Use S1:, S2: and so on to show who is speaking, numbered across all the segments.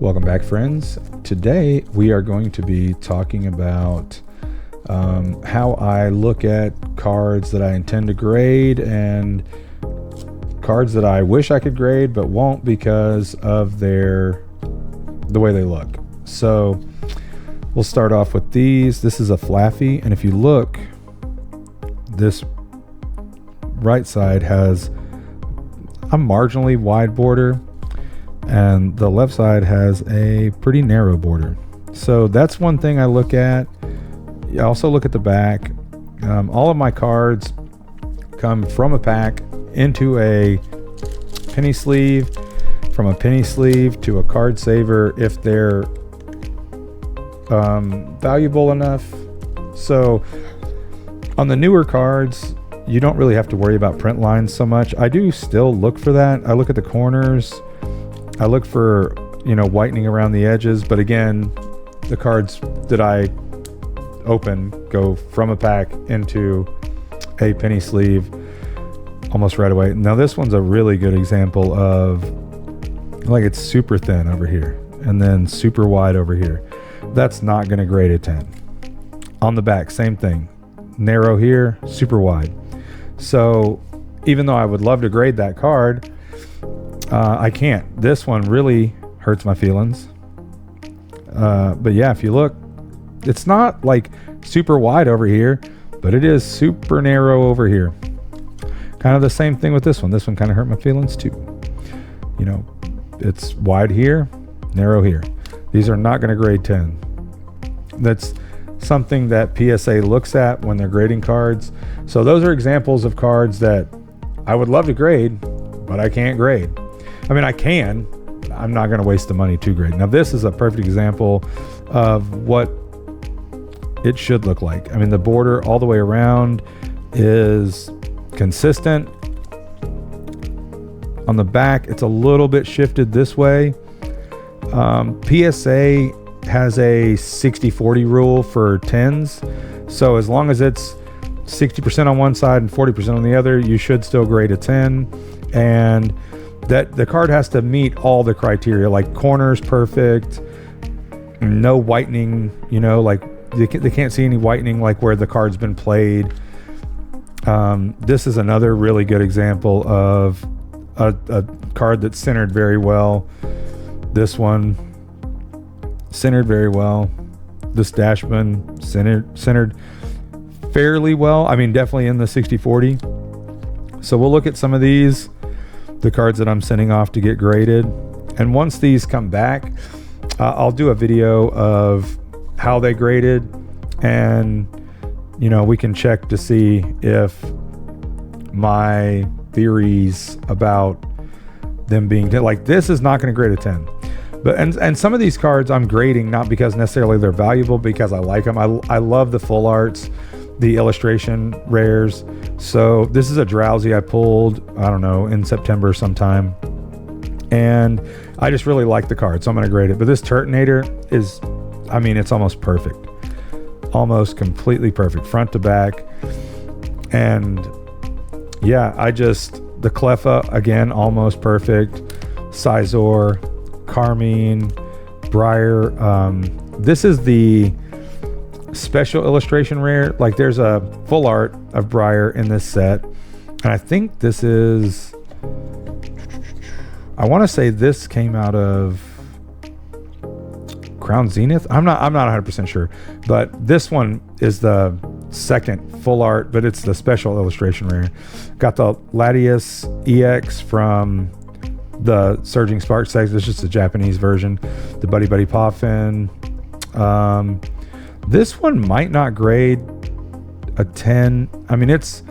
S1: Welcome back, friends. Today we are going to be talking about how I look at cards that I intend to grade and cards that I wish I could grade but won't because of the way they look. So we'll start off with these. This is a Flaffy, and if you look, this right side has a marginally wide border and the left side has a pretty narrow border. So that's one thing I look at. I also look at the back. All of my cards come from a pack into a penny sleeve, from a penny sleeve to a card saver if they're valuable enough. So on the newer cards, you don't really have to worry about print lines so much. I do still look for that. I look at the corners. I look for, whitening around the edges. But again, the cards that I open go from a pack into a penny sleeve almost right away. Now this one's a really good example of, like, it's super thin over here and then super wide over here. That's not going to grade a 10. On the back, same thing. Narrow here, super wide. So even though I would love to grade that card, I can't. This one really hurts my feelings. But yeah, if you look, it's not like super wide over here, but it is super narrow over here. Kind of the same thing with this one. This one kind of hurt my feelings too. It's wide here, narrow here. These are not going to grade 10. That's something that PSA looks at when they're grading cards. So those are examples of cards that I would love to grade, but I can't grade. I mean, I can. I'm not going to waste the money to grade. Now, this is a perfect example of what it should look like. I mean, the border all the way around is consistent. On the back, it's a little bit shifted this way. PSA has a 60-40 rule for 10s. So as long as it's 60% on one side and 40% on the other, you should still grade a 10. And that the card has to meet all the criteria, like corners perfect, no whitening, like they can't see any whitening like where the card's been played. This is another really good example of a card that's centered very well. This one centered very well. This Dashman centered fairly well. I mean, definitely in the 60-40. So we'll look at some of these, the cards that I'm sending off to get graded. And once these come back, I'll do a video of how they graded, and we can check to see if my theories about them being 10, like this is not going to grade a 10. But and some of these cards I'm grading not because necessarily they're valuable, because I like them. I love the full arts, the illustration rares. So this is a Drowsy I pulled, I don't know, in September sometime. And I just really like the card, so I'm going to grade it. But this Turtonator is, it's almost perfect. Almost completely perfect, front to back. And yeah, the Cleffa, again, almost perfect. Sizor, Carmine, Briar. This is the special illustration rare. Like, there's a full art of Briar in this set, and I think this is, I want to say this came out of Crown Zenith. I'm not 100% sure, but this one is the second full art, but it's the special illustration rare. Got the Latias EX from the Surging Spark set. It's just a Japanese version. The Buddy Buddy Poffin. This one might not grade a 10. It's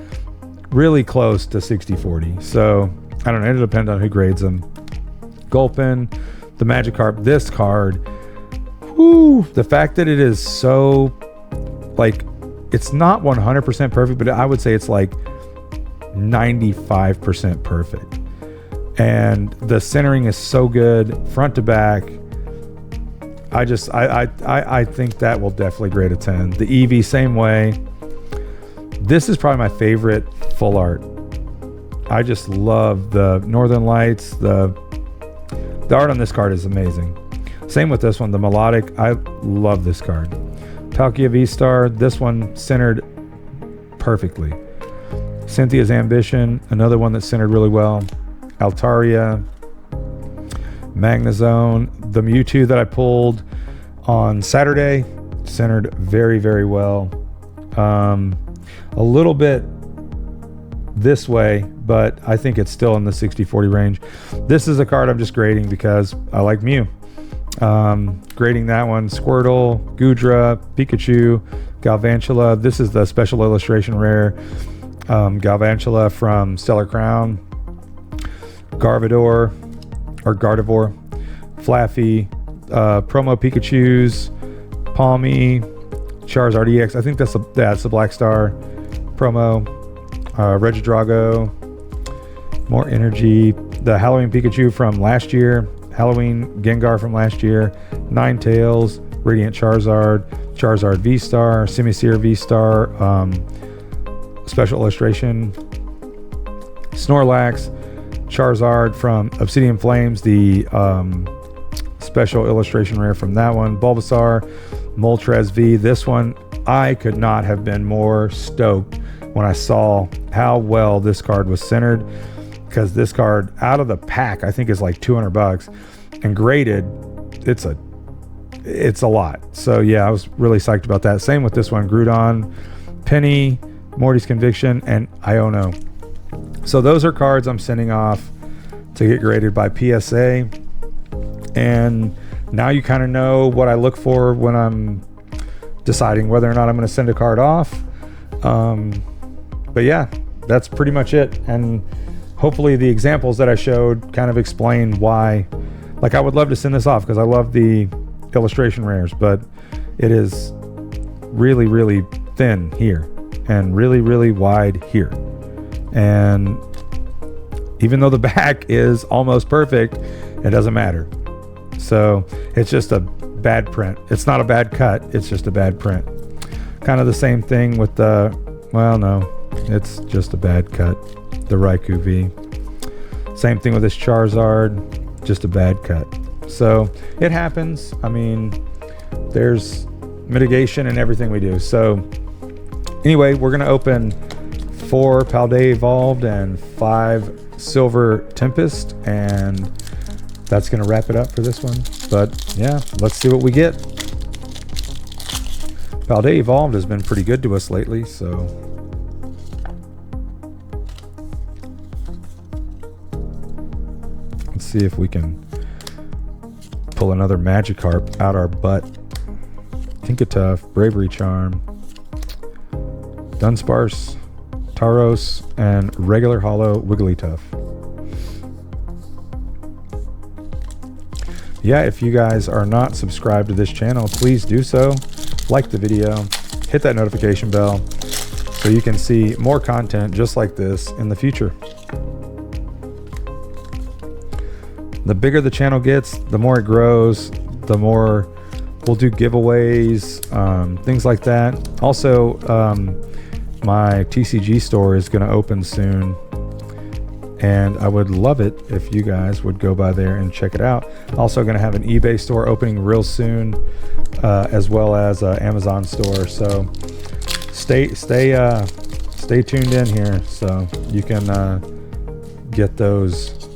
S1: really close to 60-40. So I don't know. It'll depend on who grades them. Gulpin, the Magikarp. This card, the fact that it is so, like, it's not 100% perfect, but I would say it's like 95% perfect. And the centering is so good, front to back. I think that will definitely grade a 10. The Eevee, same way. This is probably my favorite full art. I just love the Northern Lights. The art on this card is amazing. Same with this one, the Melodic. I love this card. Palkia V-Star, this one centered perfectly. Cynthia's Ambition, another one that centered really well. Altaria, Magnezone, the Mewtwo that I pulled on Saturday, centered very, very well. A little bit this way, but I think it's still in the 60-40 range. This is a card I'm just grading because I like Mew. Grading that one: Squirtle, Goodra, Pikachu, Galvantula. This is the special illustration rare. Galvantula from Stellar Crown, Gardevoir, Flaffy, promo Pikachus, Palmy, Charizard EX. I think that's the Black Star promo. Regidrago, more energy. The Halloween Pikachu from last year, Halloween Gengar from last year, Ninetales, Radiant Charizard, Charizard V-Star, Simisear V-Star, special illustration, Snorlax, Charizard from Obsidian Flames, the special illustration rare from that one, Bulbasaur, Moltres V. This one, I could not have been more stoked when I saw how well this card was centered, because this card out of the pack I think is like $200, and graded it's a lot. So yeah, I was really psyched about that. Same with this one: Groudon, Penny, Morty's Conviction, and Iono. So those are cards I'm sending off to get graded by PSA, and now you kind of know what I look for when I'm deciding whether or not I'm going to send a card off. But yeah, that's pretty much it. And hopefully the examples that I showed kind of explain why. Like, I would love to send this off because I love the illustration rares, but it is really, really thin here and really, really wide here. And even though the back is almost perfect, it doesn't matter. So it's just a bad print. It's not a bad cut, it's just a bad print. Kind of the same thing with the, well, no, it's just a bad cut, the Raikou V. Same thing with this Charizard, just a bad cut. So it happens. I mean, there's mitigation in everything we do. So anyway, we're going to open 4 Paldea Evolved and 5 Silver Tempest, and that's going to wrap it up for this one. But yeah, let's see what we get. Paldea Evolved has been pretty good to us lately, so let's see if we can pull another Magikarp out our butt. Tinkatuff, Bravery Charm, Dunsparce, Tauros, and regular hollow Wigglytuff. Yeah, if you guys are not subscribed to this channel, please do so. Like the video, hit that notification bell so you can see more content just like this in the future. The bigger the channel gets, the more it grows, the more we'll do giveaways, things like that. Also, my TCG store is going to open soon, and I would love it if you guys would go by there and check it out. Also going to have an eBay store opening real soon, as well as an Amazon store. So stay tuned in here so you can get those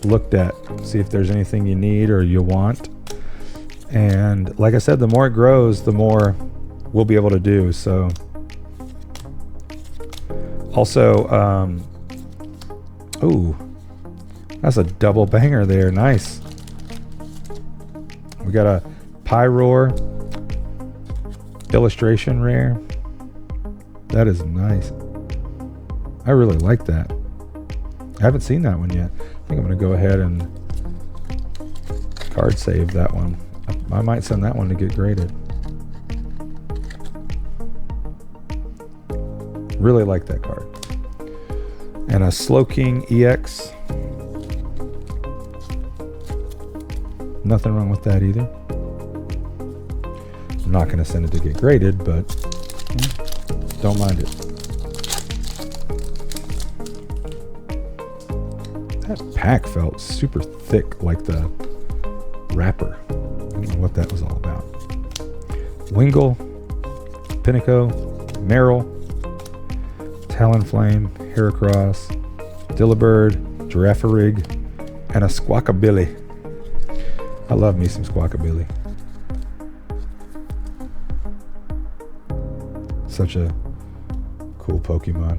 S1: looked at, see if there's anything you need or you want. And like I said, the more it grows, the more we'll be able to do. So also, oh, that's a double banger there. Nice. We got a Pyroar illustration rare. That is nice. I really like that. I haven't seen that one yet. I think I'm going to go ahead and card save that one. I might send that one to get graded. Really like that card. And a Slowking EX. Nothing wrong with that either. I'm not going to send it to get graded, but don't mind it. That pack felt super thick, like the wrapper. I don't know what that was all about. Wingle, Pinnacle, Merrill, Talonflame, Heracross, Dillibird, Girafarig, and a Squawkabilly. I love me some Squawkabilly. Such a cool Pokemon.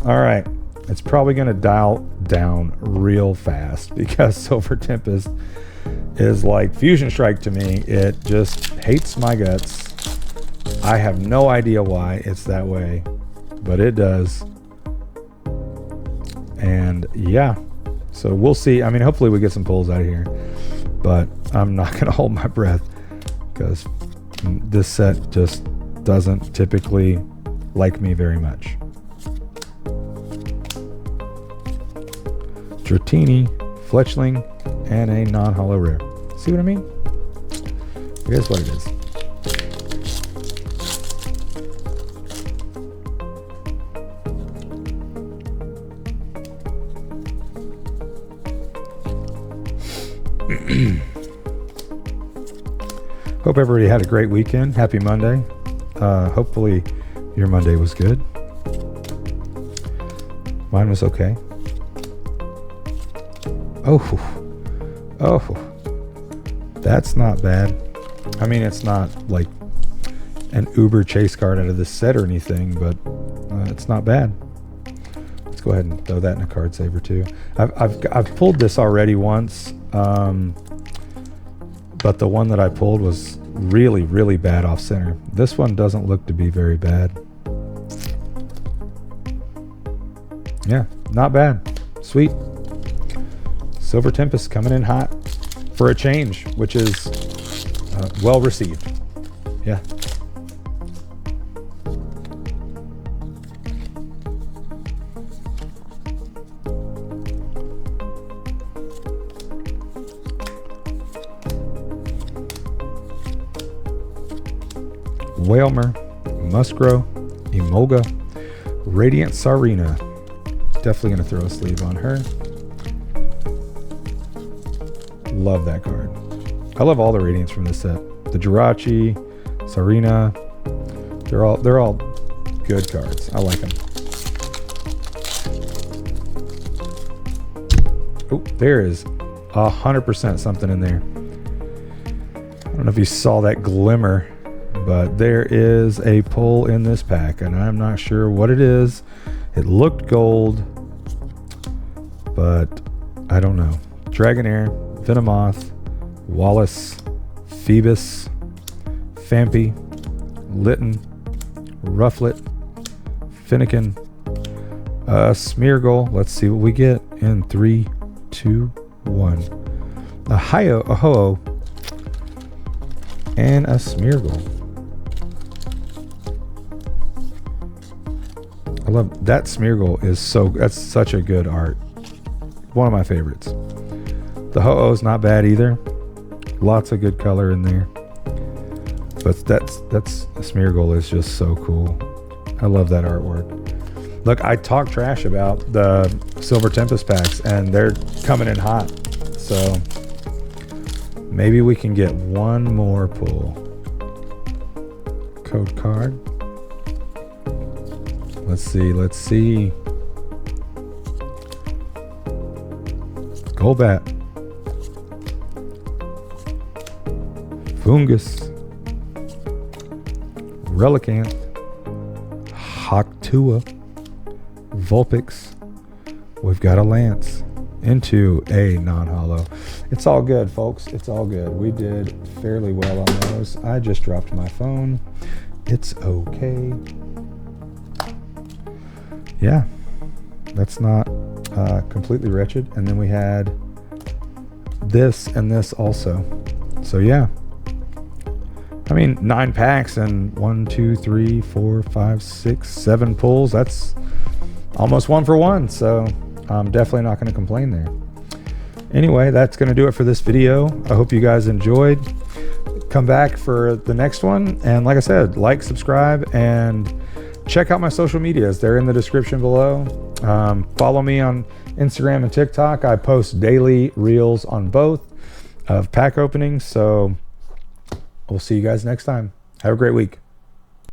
S1: All right, it's probably going to dial down real fast because Silver Tempest is like Fusion Strike to me. It just hates my guts. I have no idea why it's that way, but it does. And yeah, so we'll see. I mean, hopefully we get some pulls out of here, but I'm not going to hold my breath because this set just doesn't typically like me very much. Dratini, Fletchling, and a non-holo rare. See what I mean? It is what it is. Hope everybody had a great weekend. Happy Monday. Hopefully your Monday was good. Mine was okay. Oh, that's not bad. I mean, it's not like an Uber chase card out of this set or anything, but it's not bad. Let's go ahead and throw that in a card saver too. I've pulled this already once, but the one that I pulled was really, really bad off center. This one doesn't look to be very bad. Yeah, not bad. Sweet. Silver Tempest coming in hot for a change, which is well received. Yeah. Whalmer, Musgrow, Emolga, Radiant Sarina. Definitely going to throw a sleeve on her. Love that card. I love all the Radiants from this set. The Jirachi, Sarina, they're all good cards. I like them. Oh, there is 100% something in there. I don't know if you saw that glimmer, but there is a pull in this pack, and I'm not sure what it is. It looked gold, but I don't know. Dragonair, Venomoth, Wallace, Phoebus, Fampi, Litten, Rufflet, Finnegan, Smeargle. Let's see what we get in 3, 2, 1. A Ho-Oh, and a Smeargle. I love that Smeargle. That's such a good art. One of my favorites. The Ho-Oh's not bad either. Lots of good color in there. But that's Smeargle is just so cool. I love that artwork. Look, I talk trash about the Silver Tempest packs, and they're coming in hot. So maybe we can get one more pull. Code card. Let's see. Golbat. Fungus. Relicanth. Hawktua. Vulpix. We've got a Lance into a non-holo. It's all good, folks. It's all good. We did fairly well on those. I just dropped my phone. It's okay. Yeah, that's not completely wretched. And then we had this and this also. So yeah, I mean, 9 packs and 1, 2, 3, 4, 5, 6, 7 pulls. That's almost 1 for 1. So I'm definitely not going to complain there. Anyway, that's going to do it for this video. I hope you guys enjoyed. Come back for the next one. And like I said, like, subscribe, and check out my social medias. They're in the description below. Follow me on Instagram and TikTok. I post daily reels on both. of pack openings. So we'll see you guys next time. Have a great week.